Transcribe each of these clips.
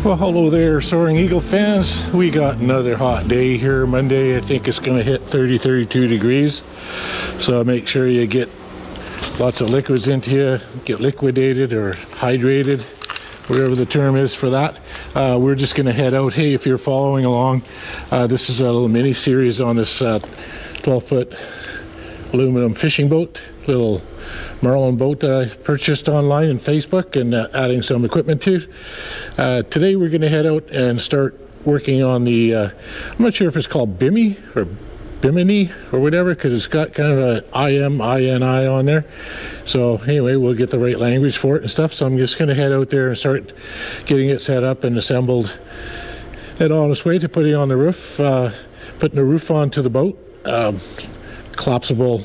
Well, hello there, Soaring Eagle fans. We got another hot day here Monday. I think it's going to hit 32 degrees. So make sure you get lots of liquids into you, get liquidated or hydrated, whatever the term is for that. We're just going to head out. Hey, if you're following along, this is a little mini series on this 12-foot aluminum fishing boat, little Marlon boat that I purchased online and Facebook, and adding some equipment to. Today we're going to head out and start working on the, I'm not sure if it's called Bimini or Bimini or whatever, because it's got kind of a IMINI on there. So anyway, we'll get the right language for it and stuff. So I'm just going to head out there and start getting it set up and assembled and on its way to putting on the roof, putting the roof onto the boat. Collapsible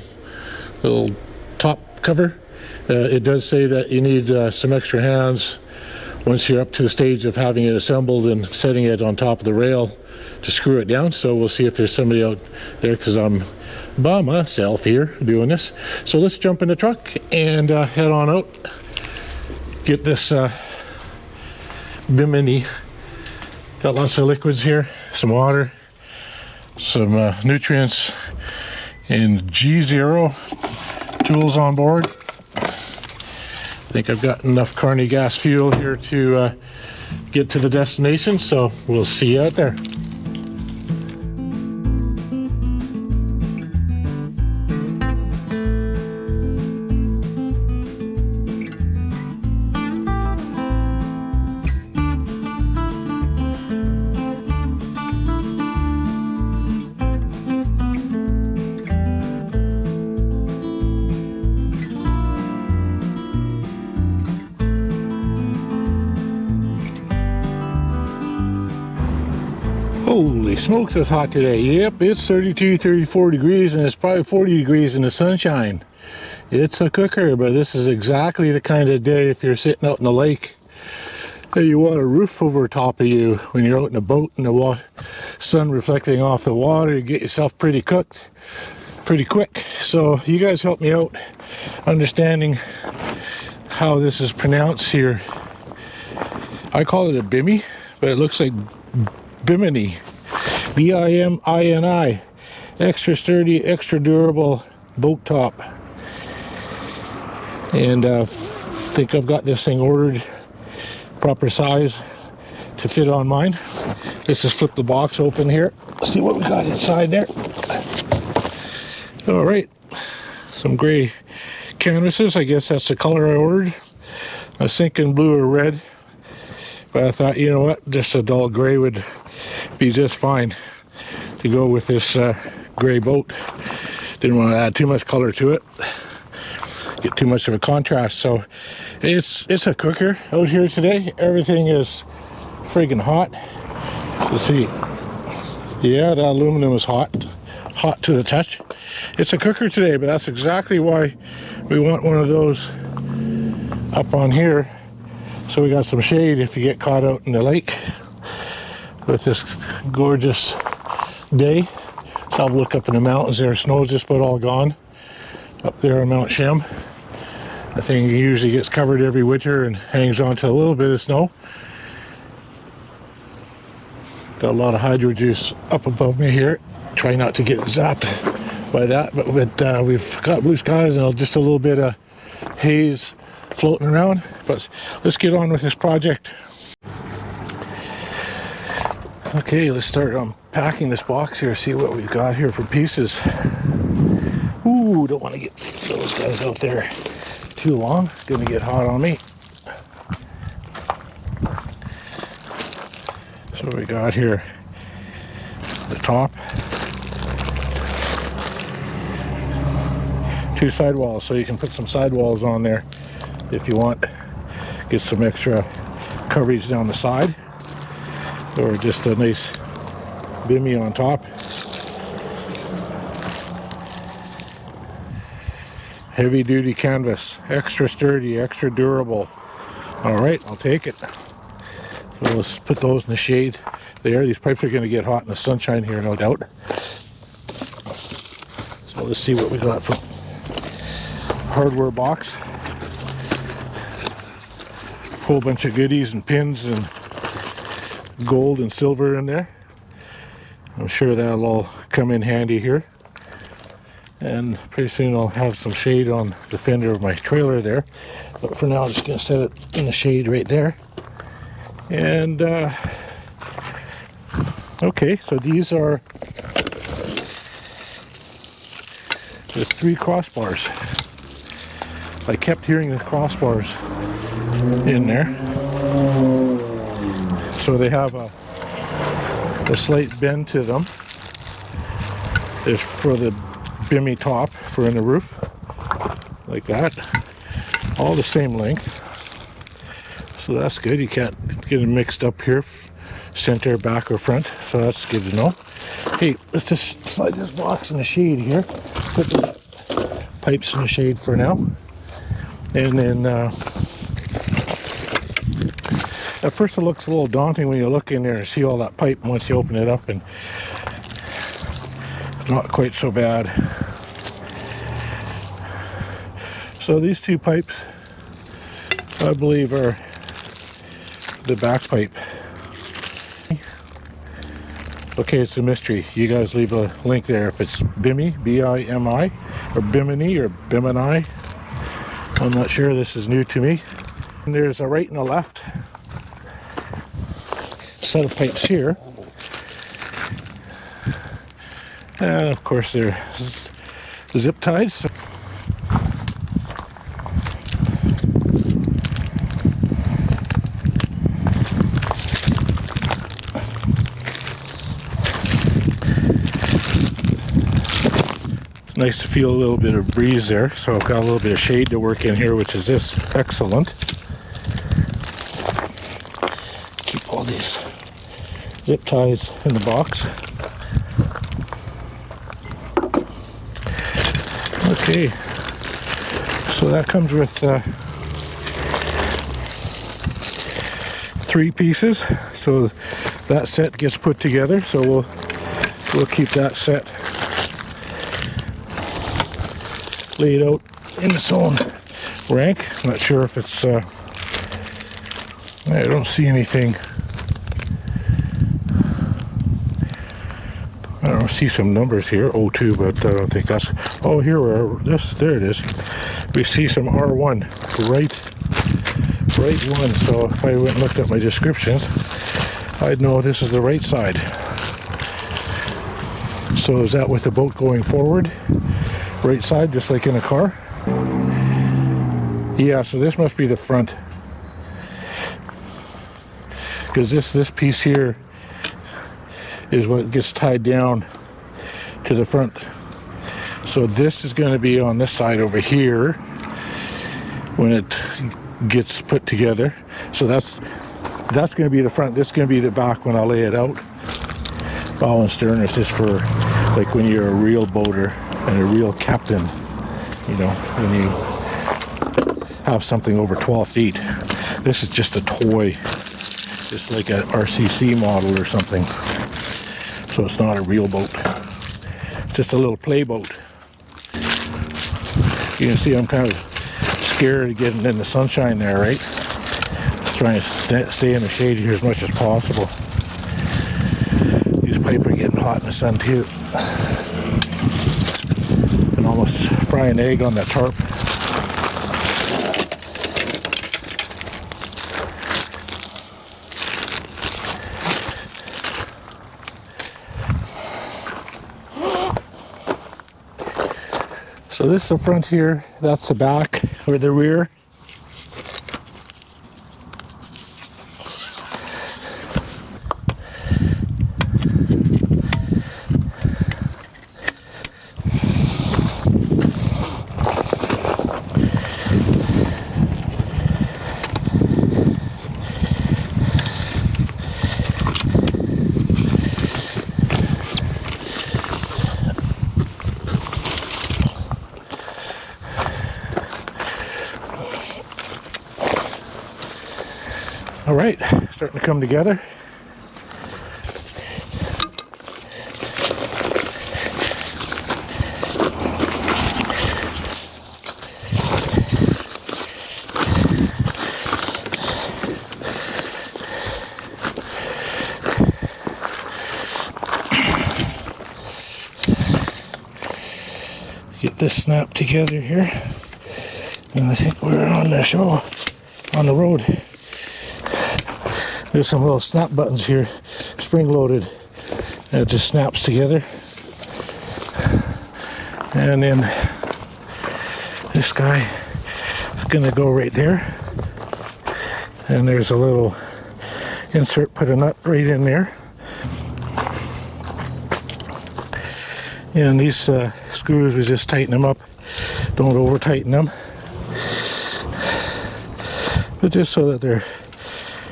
little top cover. It does say that you need some extra hands once you're up to the stage of having it assembled and setting it on top of the rail to screw it down. So we'll see if there's somebody out there, because I'm by myself here doing this. So let's jump in the truck and head on out, get this Bimini. Got lots of liquids here, some water, some nutrients, and G0 tools on board. I think I've got enough carny gas fuel here to get to the destination, so we'll see you out there. Holy smokes, it's hot today. Yep, it's 32, 34 degrees, and it's probably 40 degrees in the sunshine. It's a cooker, but this is exactly the kind of day, if you're sitting out in the lake, that you want a roof over top of you when you're out in a boat and the sun reflecting off the water. You get yourself pretty cooked pretty quick. So you guys help me out understanding how this is pronounced here. I call it a Bimmy, but it looks like Bimini, B-I-M-I-N-I, extra sturdy, extra durable boat top. And I think I've got this thing ordered proper size to fit on mine. Let's just flip the box open here. Let's see what we got inside there. All right, some gray canvases. I guess that's the color I ordered. I was thinking blue or red, but I thought, you know what, just a dull gray would be just fine to go with this gray boat. Didn't want to add too much color to it, get too much of a contrast. So it's a cooker out here today. Everything is friggin' hot. Let's see. Yeah, the aluminum is hot to the touch. It's a cooker today, but that's exactly why we want one of those up on here, so we got some shade if you get caught out in the lake with this gorgeous day. So I'll look up in the mountains there. Snow's just about all gone up there on Mount Shem. The thing usually gets covered every winter and hangs on to a little bit of snow. Got a lot of hydro juice up above me here. Try not to get zapped by that, but we've got blue skies and just a little bit of haze floating around. But let's get on with this project. Okay, let's start unpacking this box here, see what we've got here for pieces. Ooh, don't want to get those guys out there too long. Gonna get hot on me. So we got here the top, 2 sidewalls, so you can put some sidewalls on there if you want. Get some extra coverage down the side, or just a nice Bimmy on top. Heavy duty canvas, extra sturdy, extra durable. All right, I'll take it. So let's put those in the shade there. These pipes are going to get hot in the sunshine here, no doubt. So let's see what we got from hardware box. Whole bunch of goodies and pins and gold and silver in there. I'm sure that'll all come in handy here. And pretty soon I'll have some shade on the fender of my trailer there. But for now I'm just going to set it in the shade right there. And okay, so these are the 3 crossbars. I kept hearing the crossbars in there. So they have a slight bend to them. There's for the Bimini top for in the roof, like that. All the same length. So that's good. You can't get it mixed up here, center, back, or front. So that's good to know. Hey, let's just slide this box in the shade here. Put the pipes in the shade for now. And then at first it looks a little daunting when you look in there and see all that pipe, and once you open it up, and not quite so bad. So these 2 pipes, I believe, are the back pipe. Okay, it's a mystery. You guys leave a link there if it's Bimini, B-I-M-I, or Bimini, or Bimini. I'm not sure. This is new to me. And there's a right and a left set of pipes here, and of course they're zip tied. So it's nice to feel a little bit of breeze there. So I've got a little bit of shade to work in here, which is just excellent. Keep all these zip ties in the box. Okay, so that comes with 3 pieces. So that set gets put together. So we'll keep that set laid out in its own rank. Not sure if it's I don't see anything. I don't see some numbers here, O2, but I don't think that's. Oh, here we are. There it is. We see some R1, right one. So if I went and looked at my descriptions, I'd know this is the right side. So is that with the boat going forward? Right side, just like in a car? Yeah, so this must be the front. Because this piece here is what gets tied down to the front. So this is going to be on this side over here when it gets put together. So that's going to be the front. This is going to be the back when I lay it out. Bow and stern is just for like when you're a real boater and a real captain, you know, when you have something over 12 feet. This is just a toy, just like an RCC model or something. So it's not a real boat. It's just a little play boat. You can see I'm kind of scared of getting in the sunshine there, right? Just trying to stay in the shade here as much as possible. These pipes are getting hot in the sun too. Can almost fry an egg on that tarp. So this is the front here, that's the back or the rear. All right, starting to come together. this snap together here. And I think we're on the show, on the road. There's some little snap buttons here, spring loaded. And it just snaps together. And then this guy is gonna go right there. And there's a little insert, put a nut right in there. And these screws, we just tighten them up. Don't over tighten them. But just so that they're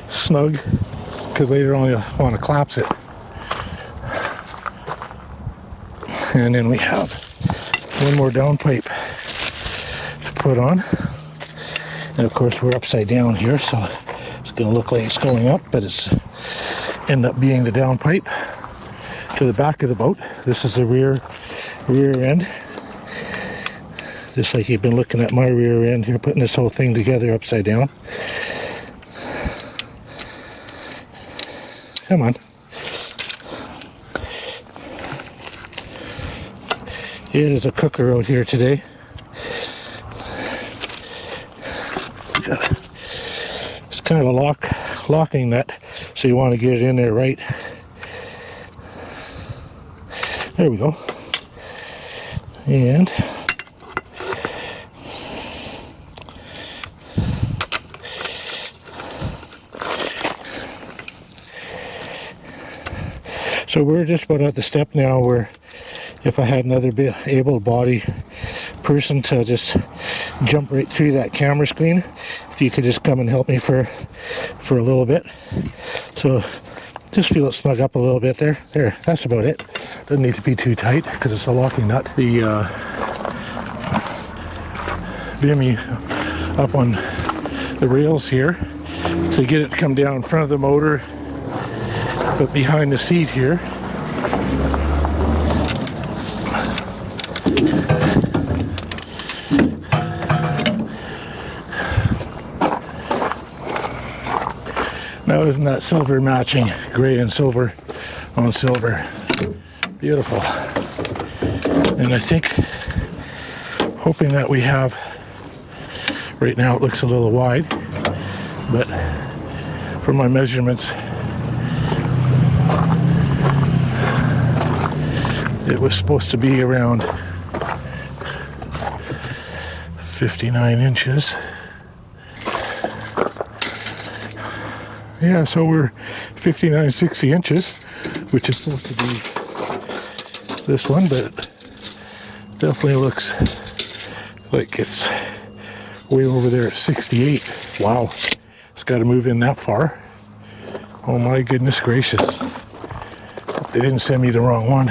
snug, because later on you'll want to collapse it. And then we have one more down pipe to put on. And of course we're upside down here, so it's going to look like it's going up, but it's end up being the down pipe to the back of the boat. This is the rear end. Just like you've been looking at my rear end here, putting this whole thing together upside down. Come on. It is a cooker out here today. It's kind of a locking nut, so you want to get it in there right. There we go. And so we're just about at the step now where if I had another able-bodied person to just jump right through that camera screen, if you could just come and help me for a little bit. So just feel it snug up a little bit there. There, that's about it. Doesn't need to be too tight because it's a locking nut. The Bimini up on the rails here to get it to come down in front of the motor, but behind the seat here. Now isn't that silver matching? Gray and silver on silver. Beautiful. And I think, hoping that we have, right now it looks a little wide, but from my measurements, it was supposed to be around 59 inches. Yeah, so we're 59, 60 inches, which is supposed to be this one, but definitely looks like it's way over there at 68. Wow, it's got to move in that far. Oh my goodness gracious. They didn't send me the wrong one.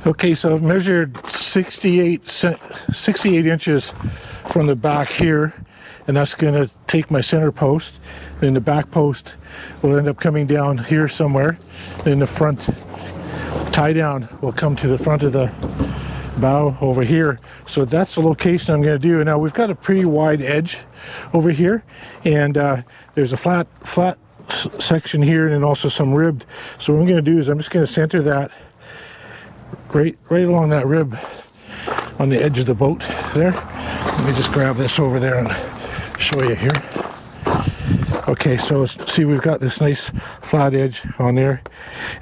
Okay, so I've measured 68 inches from the back here, and that's going to take my center post. Then the back post will end up coming down here somewhere. Then the front tie down will come to the front of the bow over here. So that's the location I'm going to do. Now we've got a pretty wide edge over here, and there's a flat section here, and then also some ribbed. So what I'm going to do is I'm just going to center that right along that rib on the edge of the boat there. Let me just grab this over there and show you here. Okay, so see, we've got this nice flat edge on there,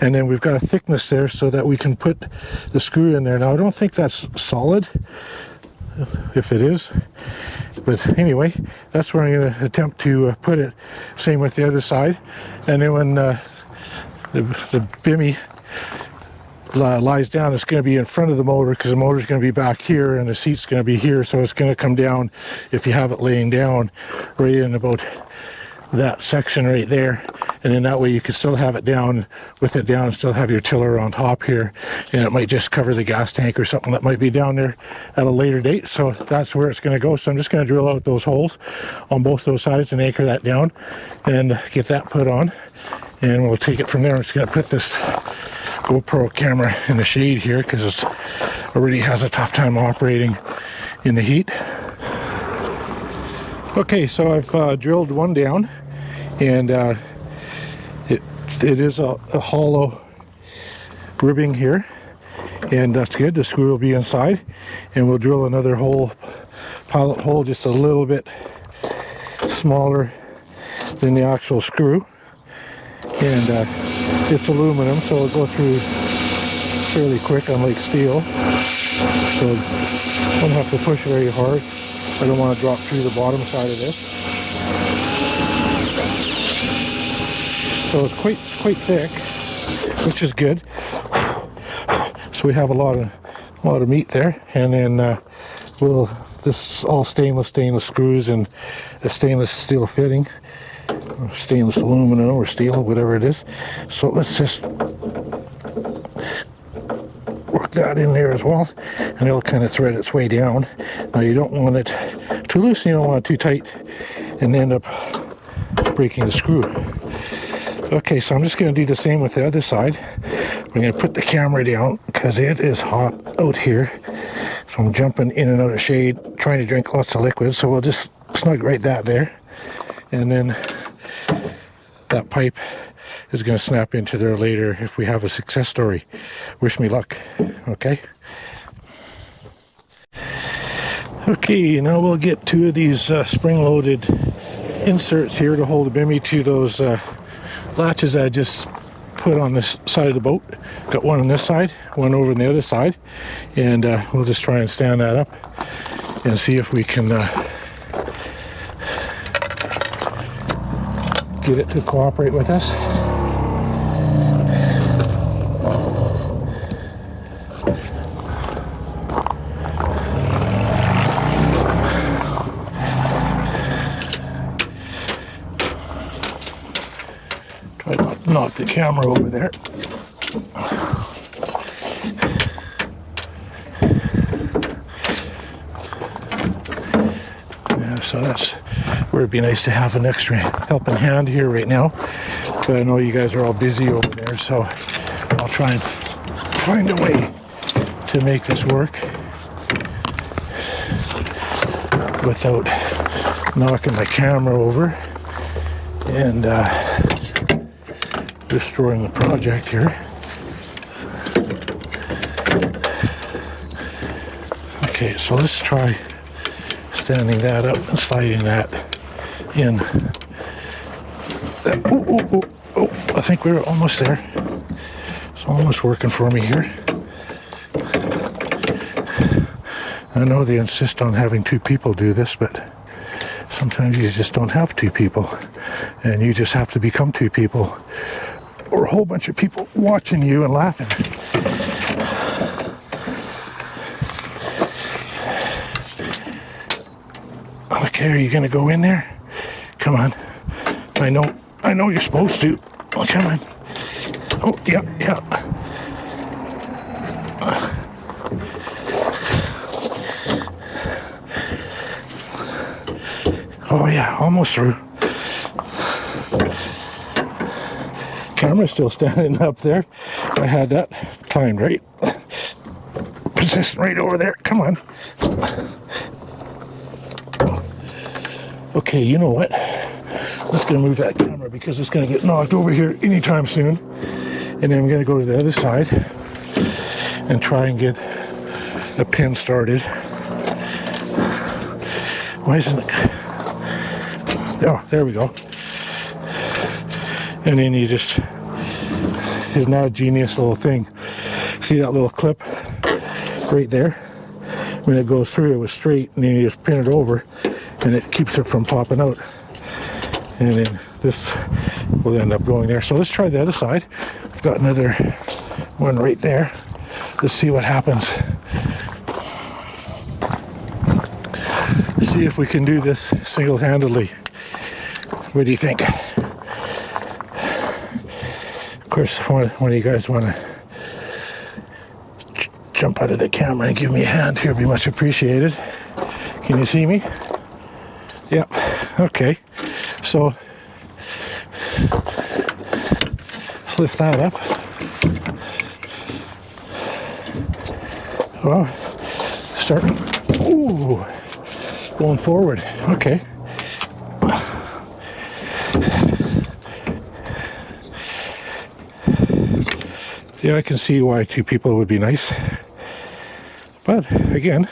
and then we've got a thickness there so that we can put the screw in there. Now I don't think that's solid, if it is, but anyway, that's where I'm going to attempt to put it. Same with the other side. And then when the Bimini lies down, it's going to be in front of the motor, because the motor is going to be back here and the seat's going to be here, so it's going to come down, if you have it laying down, right in about that section right there. And then that way you can still have it down, with it down, still have your tiller on top here, and it might just cover the gas tank or something that might be down there at a later date. So that's where it's going to go. So I'm just going to drill out those holes on both those sides and anchor that down and get that put on, and we'll take it from there. I'm just going to put this GoPro camera in the shade here because it already has a tough time operating in the heat. Okay, so I've drilled one down, and it is a hollow ribbing here, and that's good. The screw will be inside, and we'll drill another hole, pilot hole, just a little bit smaller than the actual screw, and it's aluminum, so it'll go through fairly quick, unlike steel, so don't have to push very hard. I don't want to drop through the bottom side of this. So it's quite thick, which is good. So we have a lot of meat there, and then this all stainless screws and a stainless steel fitting, or stainless aluminum or steel, whatever it is. So let's just work that in there as well, and it'll kind of thread its way down. Now you don't want it too loose, and you don't want it too tight, and end up breaking the screw. Okay, so I'm just going to do the same with the other side. I'm going to put the camera down because it is hot out here. So I'm jumping in and out of shade, trying to drink lots of liquids. So we'll just snug right that there. And then that pipe is going to snap into there later if we have a success story. Wish me luck. Okay. Okay, now we'll get two of these spring-loaded inserts here to hold the Bimini to those latches I just put on this side of the boat. Got one on this side, one over on the other side, and we'll just try and stand that up and see if we can get it to cooperate with us. Try not to knock the camera over there. Yeah, so that's where it'd be nice to have an extra helping hand here right now. But I know you guys are all busy over there, so I'll try and find a way to make this work without knocking my camera over and destroying the project here. Okay, so let's try standing that up and sliding that in. Oh, I think we're almost there. It's almost working for me here. I know they insist on having two people do this, but sometimes you just don't have two people, and you just have to become two people, or a whole bunch of people watching you and laughing. Okay, are you gonna go in there? Come on. I know you're supposed to. Oh, come on. Oh, yeah. Oh yeah, almost through. Camera's still standing up there. I had that timed right. Position right over there. Come on. Okay, you know what? Let's gonna move that camera because it's gonna get knocked over here anytime soon. And then I'm gonna go to the other side and try and get a pin started. Why isn't it? Oh, there we go. And then you just, it's not a genius little thing. See that little clip right there? When it goes through, it was straight, and then you just pin it over, and it keeps it from popping out. And then this will end up going there. So let's try the other side. I've got another one right there. Let's see what happens. See if we can do this single-handedly. What do you think? Of course, one of you guys want to jump out of the camera and give me a hand here, be much appreciated. Can you see me? Yep. Okay. So let's lift that up. Well, starting. Ooh, going forward. Okay. Yeah, I can see why two people would be nice. But again,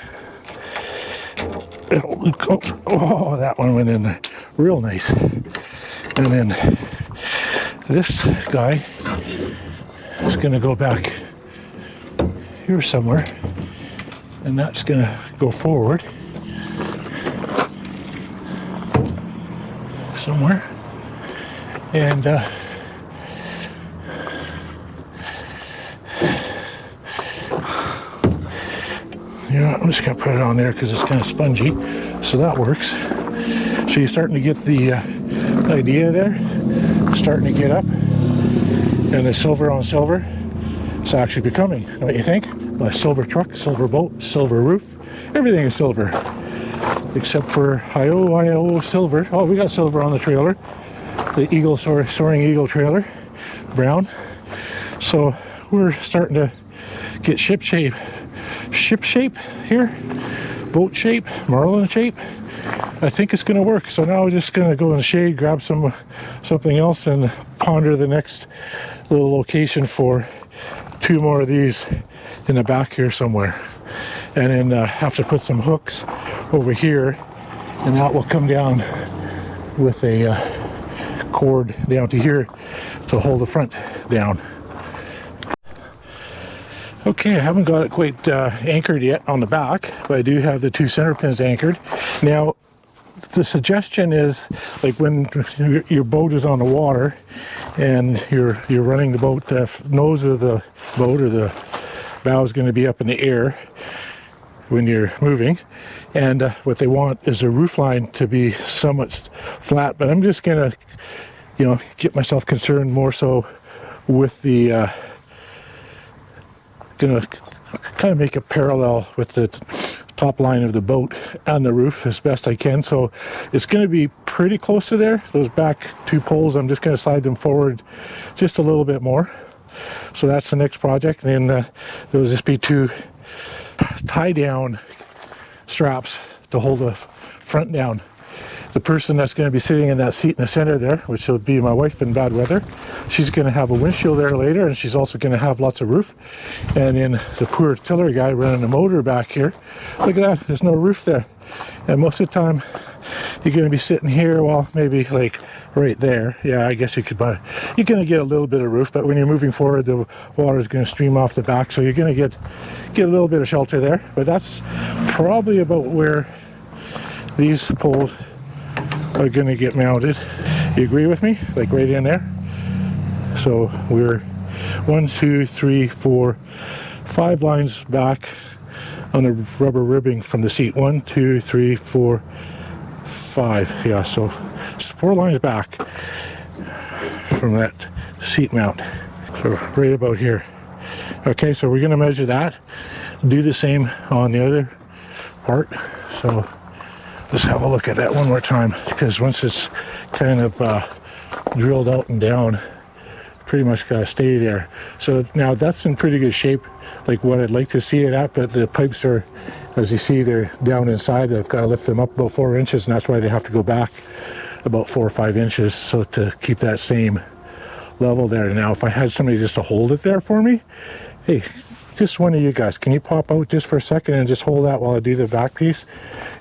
oh, that one went in there real nice. And then this guy is going to go back here somewhere, and that's going to go forward somewhere. And yeah, I'm just going to put it on there because it's kind of spongy, so that works. So you're starting to get the idea there, starting to get up, and the silver on silver, it's actually becoming, don't you think? A silver truck, silver boat, silver roof, everything is silver, except for IO silver. Oh, we got silver on the trailer, the Eagle Soaring Eagle trailer, brown. So we're starting to get ship shape here, boat shape, Marlon shape. I think it's going to work. So now we're just going to go in the shade, grab something else, and ponder the next little location for two more of these in the back here somewhere. And then have to put some hooks over here, and that will come down with a cord down to here to hold the front down. Okay, I haven't got it quite anchored yet on the back, but I do have the two center pins anchored. Now, the suggestion is, like, when your boat is on the water and you're running the boat, the nose of the boat or the bow is going to be up in the air when you're moving, and what they want is the roof line to be somewhat flat. But I'm just going to, get myself concerned more so with the gonna kind of make it parallel with the top line of the boat on the roof as best I can. So it's going to be pretty close to there. Those back two poles, I'm just going to slide them forward just a little bit more. So that's the next project. And then there'll just be two tie down straps to hold the front down. The person that's going to be sitting in that seat in the center there, which will be my wife in bad weather, she's going to have a windshield there later, and she's also going to have lots of roof. And then the poor tiller guy running the motor back here, look at that, there's no roof there. And most of the time you're going to be sitting here, well, maybe like right there. Yeah, I guess you could buy, you're going to get a little bit of roof, but when you're moving forward, the water is going to stream off the back, so you're going to get a little bit of shelter there. But that's probably about where these poles are going to get mounted. You agree with me? Like right in there. So we're 1, 2, 3, 4, 5 lines back on the rubber ribbing from the seat. 1, 2, 3, 4, 5. Yeah, so 4 lines back from that seat mount. So right about here. Okay, so we're going to measure that. Do the same on the other part. So let's have a look at that one more time, because once it's kind of drilled out and down, pretty much got to stay there. So now that's in pretty good shape, like what I'd like to see it at, but the pipes are, as you see, they're down inside. I've got to lift them up about 4 inches, and that's why they have to go back about 4 or 5 inches, so to keep that same level there. Now, if I had somebody just to hold it there for me, hey, just one of you guys, can you pop out just for a second and just hold that while I do the back piece?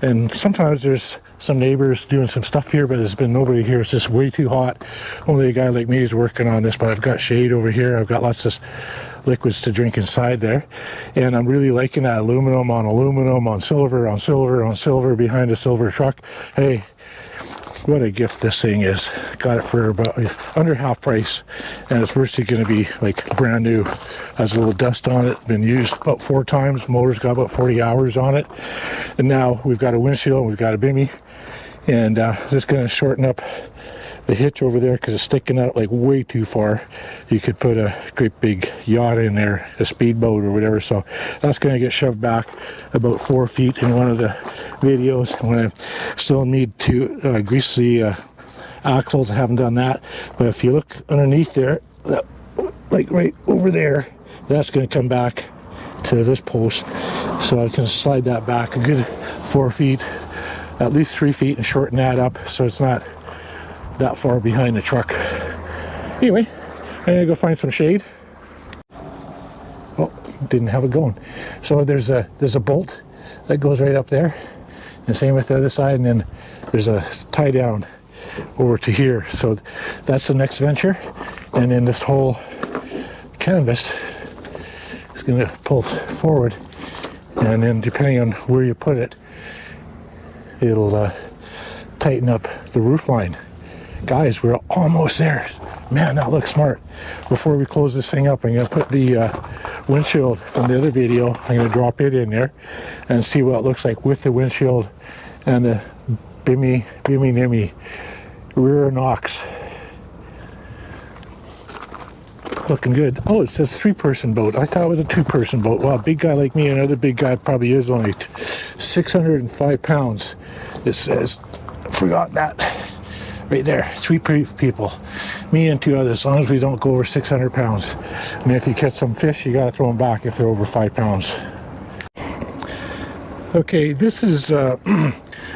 And sometimes there's some neighbors doing some stuff here, but there's been nobody here. It's just way too hot. Only a guy like me is working on this, but I've got shade over here. I've got lots of liquids to drink inside there, and I'm really liking that aluminum on silver on silver on silver behind a silver truck. Hey, what a gift this thing is. Got it for about under half price, and it's virtually going to be like brand new. Has a little dust on it, been used about 4 times. Motor's got about 40 hours on it, and now we've got a windshield, we've got a Bimini, and just going to shorten up the hitch over there because it's sticking out like way too far. You could put a great big yacht in there, a speedboat or whatever. So that's going to get shoved back about 4 feet in one of the videos. I'm going to still need to grease the axles. I haven't done that, but if you look underneath there, like right over there, that's going to come back to this post, so I can slide that back a good 4 feet, at least 3 feet, and shorten that up so it's not that far behind the truck. Anyway, I'm gonna go find some shade. didn't have it going. So there's a bolt that goes right up there, and same with the other side, and then there's a tie down over to here. So that's the next venture, and then this whole canvas is going to pull forward, and then depending on where you put it, it'll tighten up the roof line. Guys, we're almost there. Man, that looks smart. Before we close this thing up, I'm going to put the windshield from the other video, I'm going to drop it in there and see what it looks like with the windshield and the Bimini rear KNOX. Looking good. Oh, it says 3-person boat. I thought it was a 2-person boat. Well, a big guy like me, another big guy probably is only 605 pounds. It says, forgot that. Right there, 3 people, me and 2 others, as long as we don't go over 600 pounds. And if you catch some fish, you gotta throw them back if they're over 5 pounds. Okay, this is the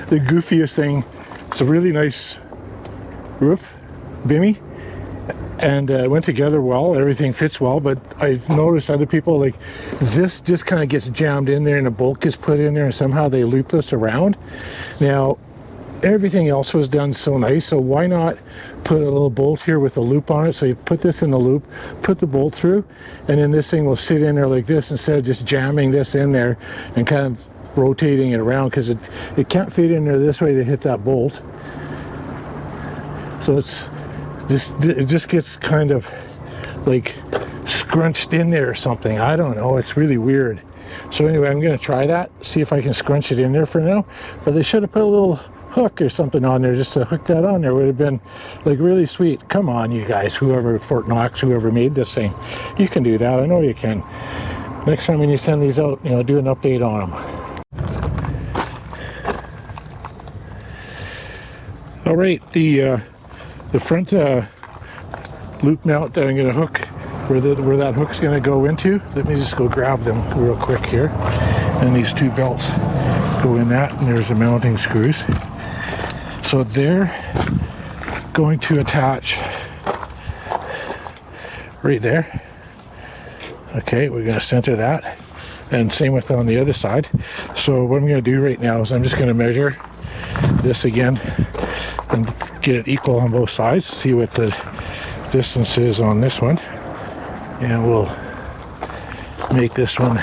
goofiest thing. It's a really nice roof, Bimini, and it went together well, everything fits well, but I've noticed other people, like, this just kind of gets jammed in there and a bolt gets put in there and somehow they loop this around. Now, everything else was done so nice, so why not put a little bolt here with a loop on it? So you put this in the loop, put the bolt through, and then this thing will sit in there like this instead of just jamming this in there and kind of rotating it around, because it can't fit in there this way to hit that bolt. So it just gets kind of like scrunched in there or something. I don't know, it's really weird. So anyway, I'm going to try that, see if I can scrunch it in there for now. But they should have put a little hook or something on there just to hook that on there. Would have been like really sweet. Come on, you guys, whoever, Fort Knox, whoever made this thing, you can do that. I know you can. Next time when you send these out, do an update on them. All right, the front loop mount that I'm going to hook, where that hook's going to go into, let me just go grab them real quick here. And these 2 belts go in that, and there's the mounting screws. So they're going to attach right there. Okay, we're going to center that, and same with on the other side. So what I'm going to do right now is I'm just going to measure this again and get it equal on both sides, see what the distance is on this one, and we'll make this one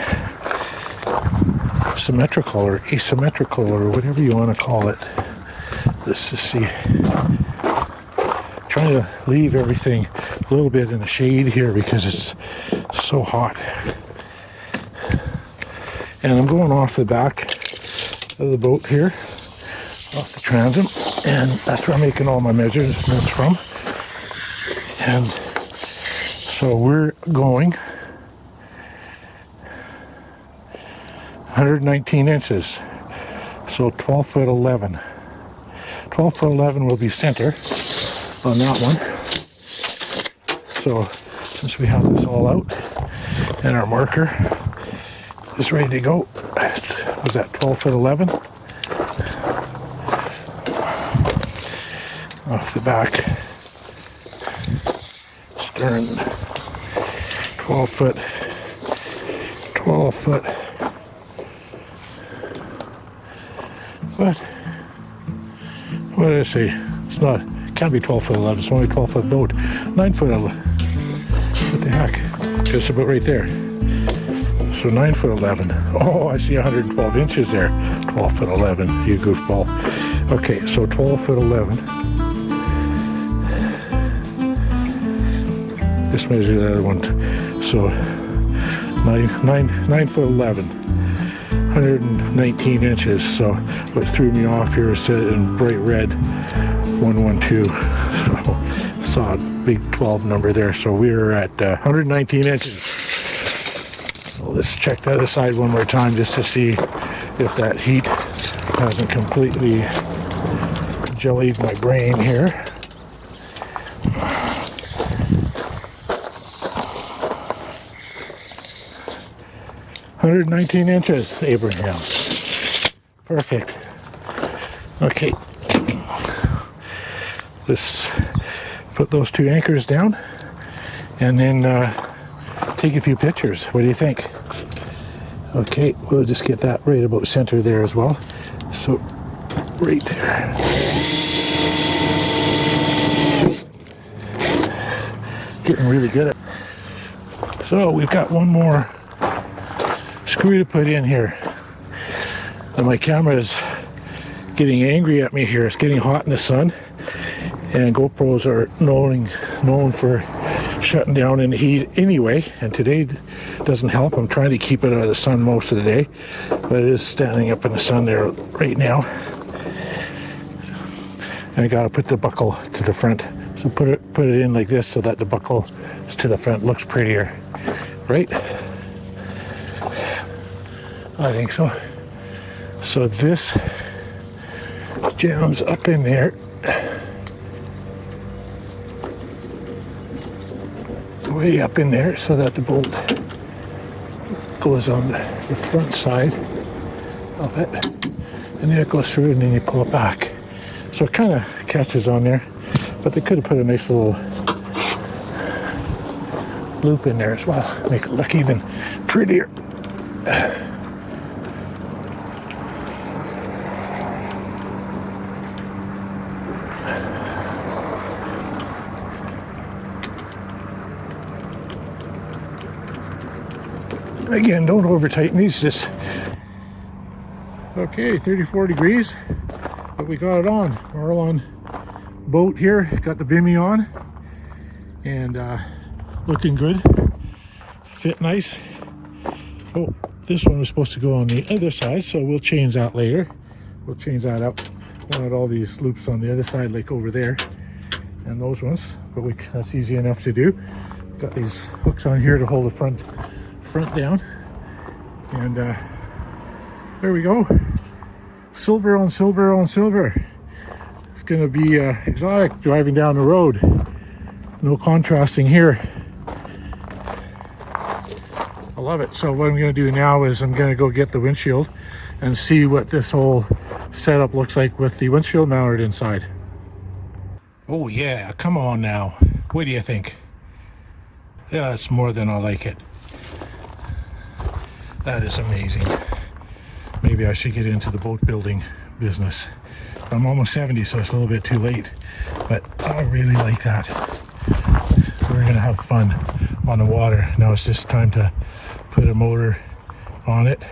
symmetrical or asymmetrical or whatever you want to call it. Let's just see. Trying to leave everything a little bit in the shade here because it's so hot. And I'm going off the back of the boat here, off the transom, and that's where I'm making all my measurements from. And so we're going 119 inches, so 12 foot 11. 12 foot 11 will be center on that one. So since we have this all out and our marker is ready to go, was that 12 foot 11? Off the back, stern, 12 foot. What did I say? It's not, it can't be 12 foot 11, it's only 12 foot boat. 9 foot 11. What the heck? Just about right there. So 9 foot 11. Oh, I see 112 inches there. 12 foot 11, you goofball. Okay, so 12 foot 11. Just measure the other one. So 9 foot 11. 119 inches. So what threw me off here is in bright red 112. So saw a big 12 number there. So we were at 119 inches. So let's check the other side one more time just to see if that heat hasn't completely jellied my brain here. $119 inches, Abraham. Perfect. Okay. Let's put those 2 anchors down and then take a few pictures. What do you think? Okay, we'll just get that right about center there as well. So, right there. Getting really good at it. So, we've got one more screw to put in here. And my camera is getting angry at me here. It's getting hot in the sun. And GoPros are known for shutting down in the heat anyway, and today doesn't help. I'm trying to keep it out of the sun most of the day, but it is standing up in the sun there right now. And I got to put the buckle to the front. So put it in like this so that the buckle is to the front. Looks prettier, right? I think so. So this jams up in there. Way up in there so that the bolt goes on the front side of it, and then it goes through and then you pull it back. So it kind of catches on there, but they could have put a nice little loop in there as well, make it look even prettier. Again, don't over tighten these, just okay. 34 degrees, but we got it on. Marlon boat here, got the Bimini on, and looking good, fit nice. Oh, this one was supposed to go on the other side, so we'll change that later. We'll change that up. Wanted all these loops on the other side, like over there, and those ones, but that's easy enough to do. Got these hooks on here to hold the front down, and there we go. Silver on silver on silver. It's gonna be exotic driving down the road. No contrasting here. I love it. So what I'm gonna do now is I'm gonna go get the windshield and see what this whole setup looks like with the windshield mounted inside. Oh yeah, come on now. What do you think? Yeah, it's more than I like it. That is amazing. Maybe I should get into the boat building business. I'm almost 70, so it's a little bit too late, but I really like that. We're gonna have fun on the water. Now it's just time to put a motor on it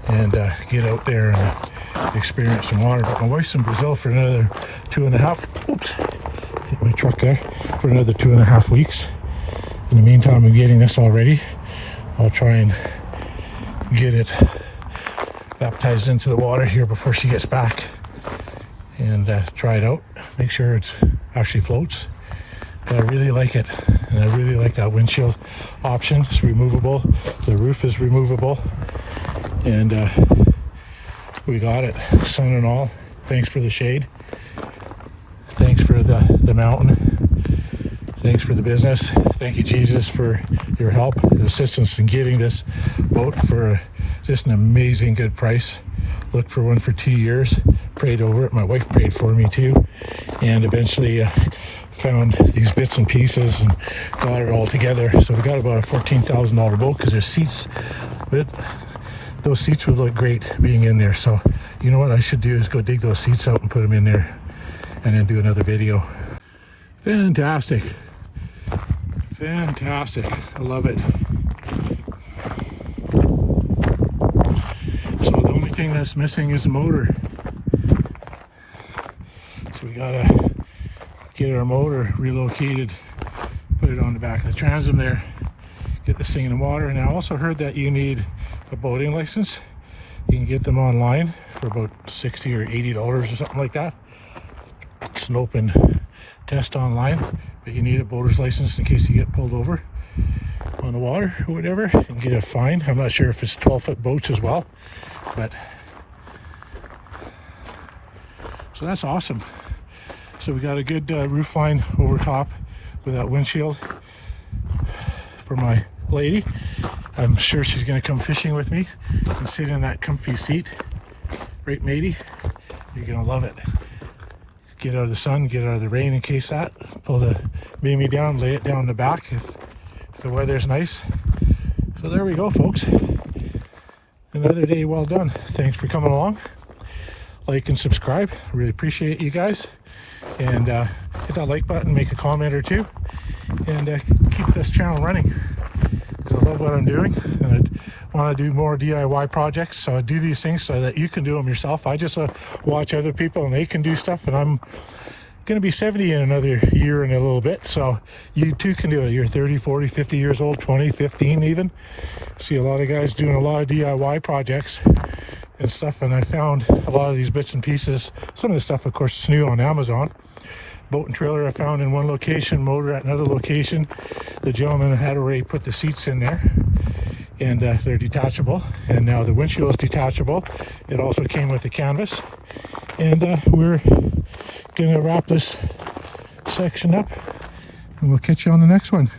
and get out there and experience some water. But my wife's in Brazil for another 2.5, oops, hit my truck there, for another 2.5 weeks. In the meantime, I'm getting this all ready. I'll try and get it baptized into the water here before she gets back, and try it out, make sure it actually floats. But I really like it, and I really like that windshield option. It's removable, the roof is removable, and we got it, sun and all. Thanks for the shade, thanks for the mountain, thanks for the business. Thank you, Jesus, for your help and assistance in getting this boat for just an amazing good price. Looked for one for 2 years, prayed over it. My wife prayed for me too, and eventually found these bits and pieces and got it all together. So we got about a $14,000 boat because there's seats. But those seats would look great being in there. So you know what I should do is go dig those seats out and put them in there, and then do another video. Fantastic. Fantastic. I love it. So the only thing that's missing is the motor. So we gotta get our motor relocated, put it on the back of the transom there, get this thing in the water. And I also heard that you need a boating license. You can get them online for about $60 or $80 or something like that. It's an open test online, but you need a boater's license in case you get pulled over on the water or whatever and get a fine. I'm not sure if it's 12-foot boats as well, but so that's awesome. So we got a good roof line over top with that windshield for my lady. I'm sure she's going to come fishing with me and sit in that comfy seat. Right, matey? You're going to love it. Get out of the sun, get out of the rain in case that. Pull the Bimini down, lay it down in the back if the weather's nice. So there we go, folks. Another day well done. Thanks for coming along. Like and subscribe. Really appreciate you guys. And hit that like button, make a comment or two, and keep this channel running, because I love what I'm doing and I want to do more DIY projects. So I do these things so that you can do them yourself. I just watch other people and they can do stuff, and I'm going to be 70 in another year and a little bit, so you too can do it. You're 30, 40, 50 years old, 20, 15 even. See a lot of guys doing a lot of DIY projects and stuff, and I found a lot of these bits and pieces. Some of the stuff, of course, is new on Amazon. Boat and trailer I found in one location, motor at another location. The gentleman had already put the seats in there, and they're detachable, and now the windshield is detachable. It also came with the canvas, and we're gonna wrap this section up, and we'll catch you on the next one.